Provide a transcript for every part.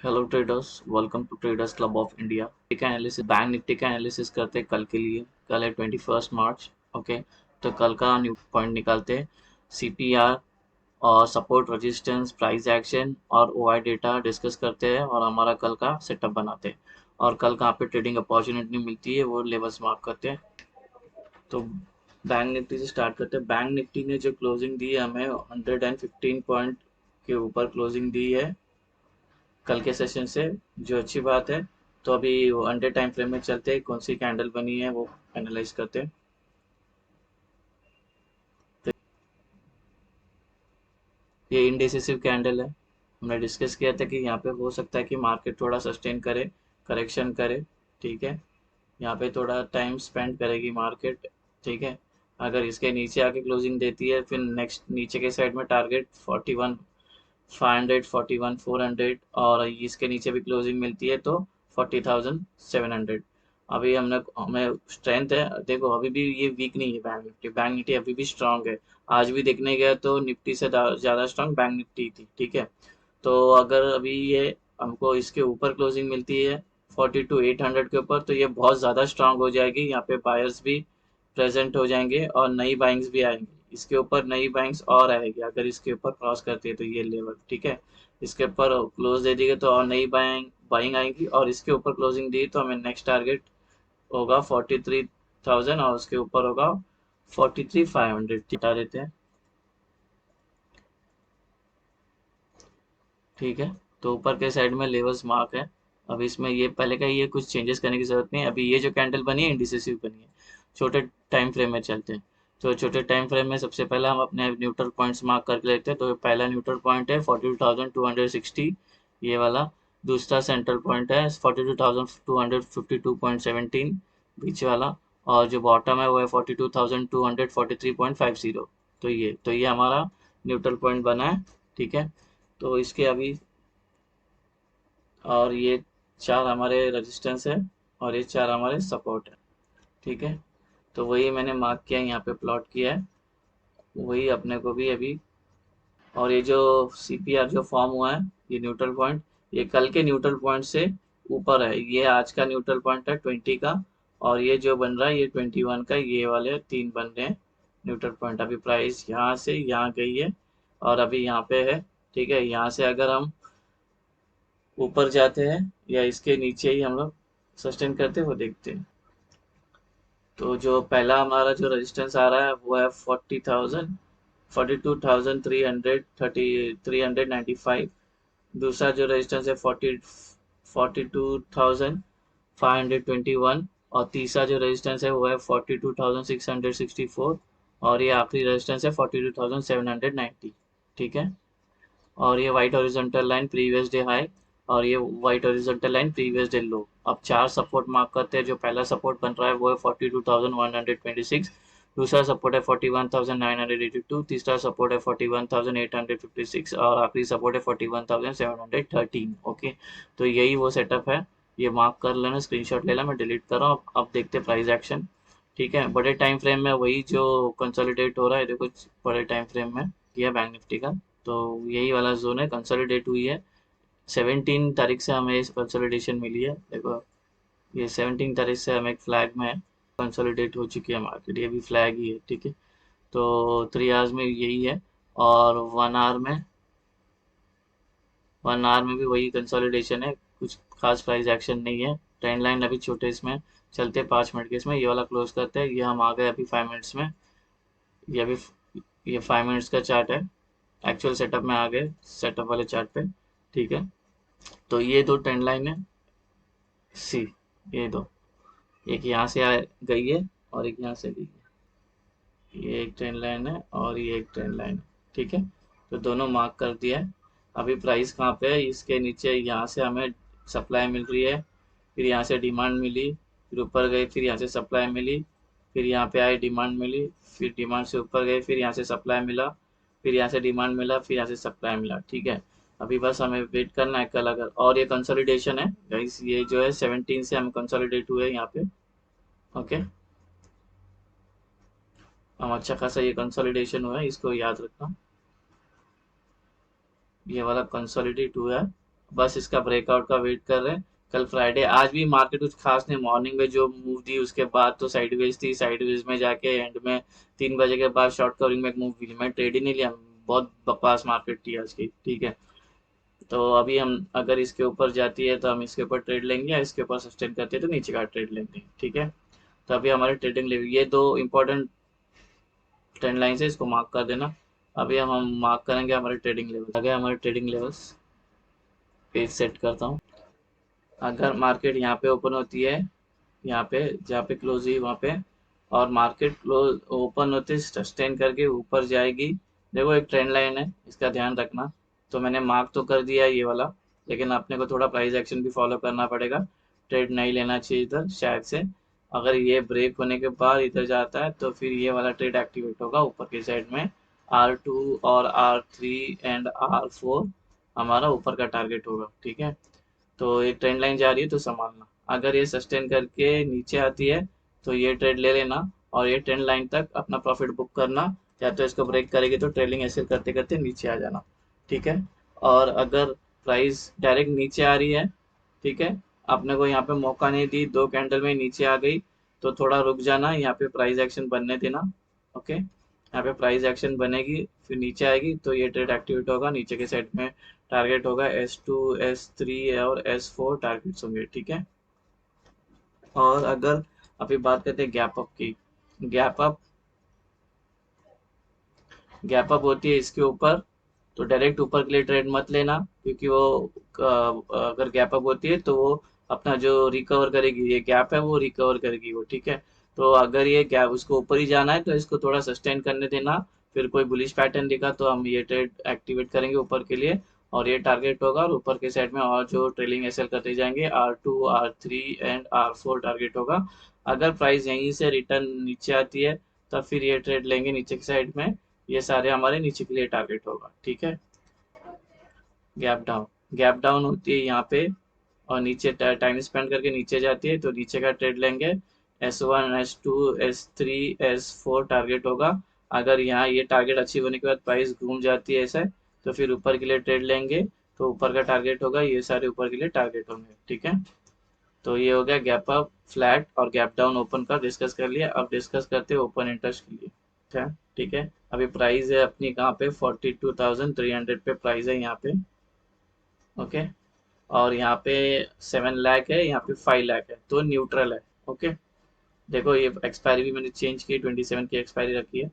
Hello traders, welcome to traders club of India. Nifty का analysis, bank Nifty का analysis करते हैं कल के लिए। कल है 21 मार्च। ओके, तो कल का न्यू पॉइंट निकालते हैं। सीपीआर और सपोर्ट, रेजिस्टेंस, प्राइस एक्शन और ओआई डेटा डिस्कस करते हैं और हमारा कल का सेटअप बनाते हैं। और कल कहाँ पे ट्रेडिंग अपॉर्चुनिटी मिलती है वो लेवल्स मार्क करते हैं। तो बैंक निफ्टी से स्टार्ट करते हैं। बैंक निफ्टी ने जो क्लोजिंग दी है हमें 115 पॉइंट के ऊपर क्लोजिंग दी है कल के सेशन से, जो अच्छी बात है। तो अभी वो अंडर टाइम फ्रेम में चलते हैं, कौन सी कैंडल बनी है वो एनालाइज करते हैं। तो ये इंडिसिसिव कैंडल है। हमने डिस्कस किया था कि यहाँ पे हो सकता है कि मार्केट थोड़ा सस्टेन करे, करेक्शन करे। ठीक है, यहाँ पे थोड़ा टाइम स्पेंड करेगी मार्केट। ठीक है, अगर इसके नीचे आके क्लोजिंग देती है फिर नेक्स्ट नीचे के साइड में टारगेट 41 500, 41 400, और इसके नीचे भी क्लोजिंग मिलती है तो 40,700। अभी हमने हमें स्ट्रेंथ है, देखो अभी भी ये वीक नहीं है बैंक निफ्टी। बैंक निफ्टी अभी भी स्ट्रांग है। आज भी देखने गया तो निफ्टी से ज़्यादा स्ट्रांग बैंक निफ्टी थी। ठीक है, तो अगर अभी ये हमको इसके ऊपर क्लोजिंग मिलती है 42 800 के ऊपर, तो ये बहुत ज़्यादा स्ट्रांग हो जाएगी। यहाँ पे बायर्स भी प्रेजेंट हो जाएंगे और नई बाइंग्स भी आएंगी। इसके ऊपर नई बाइंग्स और आएगी अगर इसके ऊपर क्रॉस करती है तो ये लेवल। ठीक है, इसके ऊपर क्लोज दे देगी तो और नई बाइंग बाइंग आएंगी, और इसके ऊपर क्लोजिंग दी तो हमें नेक्स्ट टारगेट होगा 43,000 और उसके ऊपर होगा 43,500। हटा देते हैं। ठीक है, तो ऊपर के साइड में लेवल्स मार्क है। अब इसमें ये पहले का ये कुछ चेंजेस करने की जरूरत नहीं है। अभी ये जो कैंडल बनी है इंडिसेसिव बनी है। छोटे टाइम फ्रेम में चलते हैं। तो छोटे टाइम फ्रेम में सबसे पहले हम अपने न्यूट्रल पॉइंट्स मार्क करके लेते हैं। तो पहला न्यूट्रल पॉइंट है 42,260, ये वाला। दूसरा सेंट्रल पॉइंट है 42,252.17, बीच वाला। और जो बॉटम है वो है 42,243.50। तो ये हमारा न्यूट्रल पॉइंट बना है। ठीक है, तो इसके अभी, और ये चार हमारे रेजिस्टेंस है और ये चार हमारे सपोर्ट है। ठीक है, तो वही मैंने मार्क किया है, यहाँ पे प्लॉट किया है। वही अपने को भी अभी, और ये जो सीपीआर जो फॉर्म हुआ है, ये न्यूट्रल पॉइंट, ये कल के न्यूट्रल पॉइंट से ऊपर है। ये आज का न्यूट्रल पॉइंट है 20 का, और ये जो बन रहा है ये 21 का। ये वाले तीन बन रहे हैं न्यूट्रल पॉइंट। अभी प्राइस यहाँ से यहाँ गई है और अभी यहाँ पे है। ठीक है, यहाँ से अगर हम ऊपर जाते हैं या इसके नीचे ही हम लोग सस्टेन करते हैं वो देखते हैं। तो जो पहला हमारा जो रेजिस्टेंस आ रहा है वो है 42,395। दूसरा जो रेजिस्टेंस है 42,521। और तीसरा जो रेजिस्टेंस है वो है 42,664। और ये आखिरी रेजिस्टेंस है 42,790। ठीक है, और ये white horizontal line previous day high, और ये white horizontal line previous day लो। अब चार सपोर्ट मार्क करते हैं। जो पहला सपोर्ट बन रहा है वो है 42,126। दूसरा सपोर्ट है 41,982। तीसरा सपोर्ट है 41,856 और आखिरी सपोर्ट है 41,713। ओके, तो यही वो सेटअप है। ये मार्क कर लेना, स्क्रीनशॉट ले लेना, मैं डिलीट कर रहा हूँ। अब देखते हैं प्राइस एक्शन। ठीक है, बड़े टाइम फ्रेम में वही जो कंसोलिडेट हो रहा है, देखो बड़े टाइम फ्रेम में किया बैंक निफ्टी का। तो यही वाला जोन है, कंसोलिडेट हुई है। 17 तारीख से हमें इस कंसोलिडेशन मिली है, देखो ये 17 तारीख से हमें एक फ्लैग में कंसोलिडेट हो चुकी है मार्केट। ये भी फ्लैग ही है। ठीक है, तो 3 आवर्स में यही है, और 1 आवर में भी वही कंसोलिडेशन है। कुछ खास प्राइस एक्शन नहीं है। ट्रेंड लाइन अभी छोटे इसमें चलते 5 मिनट के, इसमें ये वाला क्लोज करते हैं। ये हम आ गए अभी 5 मिनट्स में। ये अभी ये 5 मिनट्स का चार्ट है। एक्चुअल सेटअप में आ गए, सेटअप वाले चार्ट पे। ठीक है, तो ये दो ट्रेंड लाइन है। सी, ये दो, एक यहाँ से गई है और एक यहाँ से गई है। ये एक ट्रेंड लाइन है और ये एक ट्रेंड लाइन है। ठीक है, तो दोनों मार्क कर दिया है। अभी प्राइस कहाँ पे है, इसके नीचे यहाँ से हमें सप्लाई मिल रही है, फिर यहाँ से डिमांड मिली, फिर ऊपर गई, फिर यहाँ से सप्लाई मिली, फिर यहाँ पे आई डिमांड मिली, फिर डिमांड से ऊपर गए, फिर यहाँ से सप्लाई मिला, फिर यहाँ से डिमांड मिला, फिर यहाँ से सप्लाई मिला। ठीक है, अभी बस हमें वेट करना है कल अगर, और ये कंसोलिडेशन है गाइस। ये जो है 17 से हम कंसोलिडेट हुए यहाँ पे। ओके, हम अच्छा खासा ये कंसोलिडेशन हुआ है, इसको याद रखना। ये वाला कंसोलिडेट हुआ है, बस इसका ब्रेकआउट का वेट कर रहे हैं। कल फ्राइडे, आज भी मार्केट कुछ खास नहीं, मॉर्निंग में जो मूव दी उसके बाद तो साइडवेज थी, साइडवेज में जाके एंड में 3 बजे के बाद शॉर्ट कवरिंग में एक मूव मिली, मैं ट्रेड ही नहीं लिया। बहुत बकवास मार्केट थी आज की, ठीक है। तो अभी हम अगर इसके ऊपर जाती है तो हम इसके ऊपर ट्रेड लेंगे, या इसके ऊपर सस्टेन करती है तो नीचे का ट्रेड लेंगे, ठीक है। तो अभी हमारे ट्रेडिंग लेवल, ये दो इंपॉर्टेंट ट्रेंड लाइन है, इसको मार्क कर देना। अभी हम मार्क करेंगे हमारे ट्रेडिंग लेवल, आगे हमारे ट्रेडिंग लेवल्स पेज सेट करता हूँ। अगर मार्केट यहाँ पे ओपन होती है, यहाँ पे जहाँ पे क्लोज हुई वहाँ पे, और मार्केट क्लोज ओपन होते सस्टेन करके ऊपर जाएगी। देखो एक ट्रेंड लाइन है, इसका ध्यान रखना। तो मैंने मार्क तो कर दिया है ये वाला, लेकिन अपने को थोड़ा प्राइस एक्शन भी फॉलो करना पड़ेगा। ट्रेड नहीं लेना चाहिए इधर शायद से। अगर ये ब्रेक होने के बाद इधर जाता है तो फिर ये वाला ट्रेड एक्टिवेट होगा ऊपर की साइड में। R2 और R3 एंड R4 हमारा ऊपर का टारगेट होगा, ठीक है। तो एक ट्रेंड लाइन जा रही है तो संभालना। अगर ये सस्टेन करके नीचे आती है तो ये ट्रेड ले लेना, और ये ट्रेंड लाइन तक अपना प्रॉफिट बुक करना। या तो इसको ब्रेक करेगी तो ट्रेलिंग ऐसे करते करते नीचे आ जाना, ठीक है। और अगर प्राइस डायरेक्ट नीचे आ रही है, ठीक है, आपने को यहाँ पे मौका नहीं दी, 2 कैंडल में नीचे आ गई, तो थोड़ा रुक जाना, यहाँ पे प्राइस एक्शन बनने देना। ओके, यहाँ पे प्राइस एक्शन बनेगी फिर नीचे आएगी तो ये ट्रेड एक्टिवेट होगा, नीचे के साइड में टारगेट होगा S2, S3 और S4 टारगेट्स होंगे, ठीक है। और अगर अभी बात करते हैं गैप अप की, गैप अप गैप अप होती है इसके ऊपर, तो डायरेक्ट ऊपर के लिए ट्रेड मत लेना, क्योंकि वो अगर गैप अप होती है तो वो अपना जो रिकवर करेगी, ये गैप है वो रिकवर करेगी वो, ठीक है। तो अगर ये गैप उसको ऊपर ही जाना है तो इसको थोड़ा सस्टेन करने देना। फिर कोई बुलिश पैटर्न दिखा तो हम ये ट्रेड एक्टिवेट करेंगे ऊपर के लिए, और ये टारगेट होगा, और ऊपर के साइड में और जो ट्रेलिंग एसएल करते जाएंगे R2, R3 and R4 target होगा। अगर प्राइस यहीं से रिटर्न नीचे आती है तब फिर ये ट्रेड लेंगे नीचे की साइड में, ये सारे हमारे नीचे के लिए टारगेट होगा, ठीक है। गैप डाउन, गैप डाउन होती है यहाँ पे, और नीचे टाइम स्पेंड करके नीचे जाती है तो नीचे का ट्रेड लेंगे। S1, S2, S3, S4 target होगा। अगर यहाँ ये टारगेट अचीव होने के बाद प्राइस घूम जाती है ऐसे, तो फिर ऊपर के लिए ट्रेड लेंगे, तो ऊपर का टारगेट होगा, ये सारे ऊपर के लिए टारगेट होंगे, ठीक है। तो ये हो गया गैप अप, फ्लैट और गैप डाउन ओपन का डिस्कस कर लिया। अब डिस्कस करते हैं ओपन इंटरेस्ट के लिए, अच्छा, ठीक है। अभी प्राइस है अपनी कहाँ पे, 42,300 पे प्राइस है यहाँ पे, ओके। और यहाँ पे 7 लाख है, यहाँ पे 5 लाख है, तो न्यूट्रल है, ओके। देखो ये एक्सपायरी भी मैंने चेंज की, 27 की एक्सपायरी रखी है,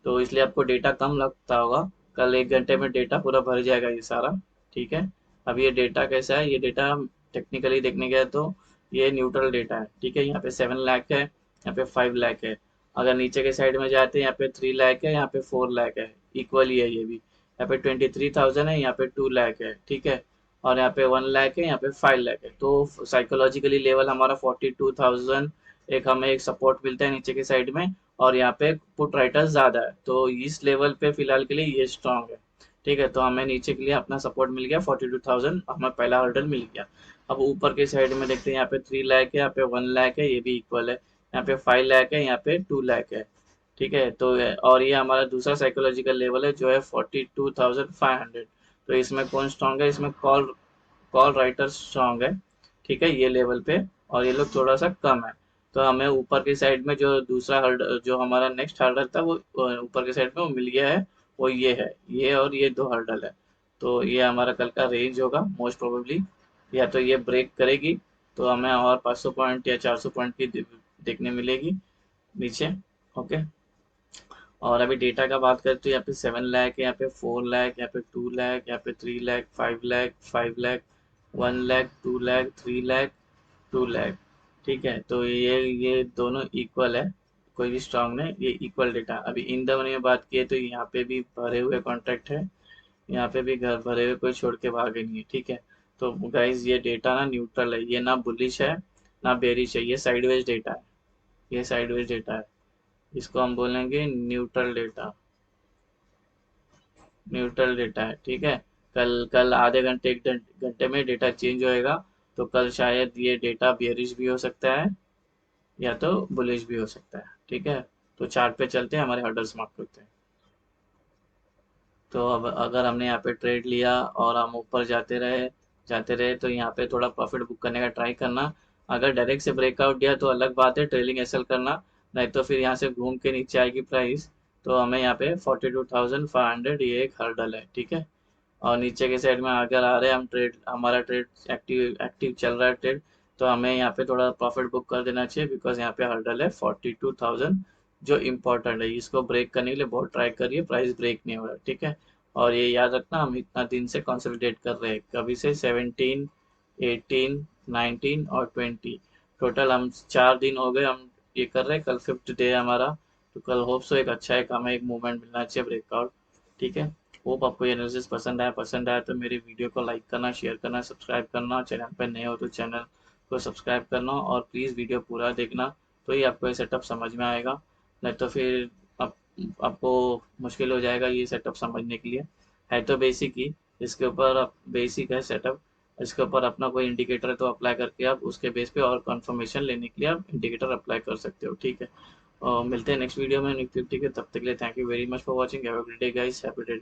तो इसलिए आपको डेटा कम लगता होगा। कल 1 घंटे में डेटा पूरा भर जाएगा ये सारा, ठीक है। अब ये डेटा कैसा है, ये डेटा टेक्निकली देखने गया तो ये न्यूट्रल डेटा है, ठीक है। यहाँ पे 7 लाख है, यहाँ पे 5 लाख है। अगर नीचे के साइड में जाते हैं, यहाँ पे 3 लाख है, यहाँ पे 4 लाख है, इक्वली है ये भी। यहाँ पे 23,000 है, यहाँ पे 2 लाख है, ठीक है। और यहाँ पे 1 लाख है, यहाँ पे 5 लाख है, तो साइकोलॉजिकली लेवल हमारा 42,000 एक हमें एक सपोर्ट मिलता है नीचे की साइड में। और यहाँ पे पुट राइटर्स ज़्यादा है, तो इस लेवल पे फिलहाल के लिए ये स्ट्रांग है, ठीक है। तो हमें नीचे के लिए अपना सपोर्ट मिल गया 42,000, हमें पहला हर्डल मिल गया। अब ऊपर के साइड में देखते हैं, यहाँ पे 3 लाख है, यहाँ पे 1 लाख है, ये भी इक्वल है। यहाँ पे 5 लाख है, यहाँ पे 2 लाख है, ठीक है। तो और ये हमारा दूसरा साइकोलॉजिकल लेवल है जो है 42,500। तो इसमें कौन स्ट्रांग है, इसमें कॉल कॉल राइटर स्ट्रांग है, ठीक है, ये लेवल पे। और ये लोग थोड़ा सा कम है। तो हमें ऊपर की साइड में जो दूसरा हर्ड जो हमारा नेक्स्ट हर्डल था वो ऊपर की साइड में वो मिल गया है, वो ये है, ये और ये दो हर्डल है। तो ये हमारा कल का रेंज होगा मोस्ट प्रोबेबली, या तो ये ब्रेक करेगी तो हमें और 500 पॉइंट या 400 पॉइंट की देखने मिलेगी नीचे, ओके। और अभी डेटा का बात करें तो यहाँ पे 7 लाख है, यहाँ पे 4 लाख, यहाँ पे 2 लाख, यहाँ पे 3 लाख, 5 लाख, 5 लाख, 1 लाख, 2 लाख, 3 लाख, 2 लाख, ठीक है। तो ये दोनों इक्वल है, कोई भी स्ट्रांग नहीं, ये इक्वल डेटा। अभी इन द मनी में बात की है तो यहाँ पे भी भरे हुए कॉन्ट्रैक्ट है, यहाँ पे भी घर भरे हुए, कोई छोड़ के भागे नहीं है, ठीक है। तो गाइज ये डेटा ना न्यूट्रल है, ये ना बुलिश है ना बेरिश है, ये साइडवेज डेटा है, ये साइडवेज डेटा है। इसको हम बोलेंगे न्यूट्रल डेटा, न्यूट्रल डेटा है, ठीक है। कल कल आधे घंटे 1 घंटे में डेटा चेंज होएगा, तो कल शायद ये डेटा बियरिश भी हो सकता है या तो बुलिश भी हो सकता है, ठीक है। तो चार्ट पे चलते हैं, हमारे हर्डल्स मार्क करते हैं। तो अब अगर हमने यहाँ पे ट्रेड लिया और हम ऊपर जाते रहे, जाते रहे, तो यहाँ पे थोड़ा प्रॉफिट बुक करने का ट्राई करना। अगर डायरेक्ट से ब्रेकआउट दिया तो अलग बात है, ट्रेलिंग एसएल करना, नहीं तो फिर यहाँ से घूम के नीचे आएगी प्राइस। तो हमें यहाँ पे 42,500 ये एक हर्डल है, ठीक है। और नीचे के साइड में अगर आ रहे हैं हम, ट्रेड हमारा ट्रेड एक्टिव एक्टिव चल रहा है ट्रेड, तो हमें यहाँ पे थोड़ा प्रॉफिट बुक कर देना चाहिए, बिकॉज यहाँ पे हर्डल है 42,000 जो इम्पोर्टेंट है। इसको ब्रेक करने के लिए बहुत ट्राई करिए, प्राइस ब्रेक नहीं हो रहा है, ठीक है। और ये याद रखना, हम इतना दिन से कंसोलिडेट कर रहे हैं, कभी से 17, 18, 19 और 20, टोटल हम 4 दिन हो गए हम ये कर रहे हैं, कल 5th डे है हमारा। तो कल होप सो एक अच्छा एक हमें एक मूवमेंट मिलना चाहिए, ब्रेकआउट, ठीक है। होप आपको ये एनालिसिस पसंद आया तो मेरी वीडियो को लाइक करना, शेयर करना, सब्सक्राइब करना, चैनल पर नए हो तो चैनल को सब्सक्राइब करना, और प्लीज़ वीडियो पूरा देखना, तो ही आपको ये सेटअप समझ में आएगा, नहीं तो फिर आप, आपको मुश्किल हो जाएगा ये सेटअप समझने के लिए। है तो बेसिक ही, इसके ऊपर आप बेसिक है सेटअप, इसके ऊपर अपना कोई इंडिकेटर तो अप्लाई करके आप उसके बेस पे और कंफर्मेशन लेने के लिए आप इंडिकेटर अप्लाई कर सकते हो, ठीक है। मिलते हैं नेक्स्ट वीडियो में निफ्टी, ठीक है। तब तक के लिए thank you very much for watching, have a great day guys, happy trading.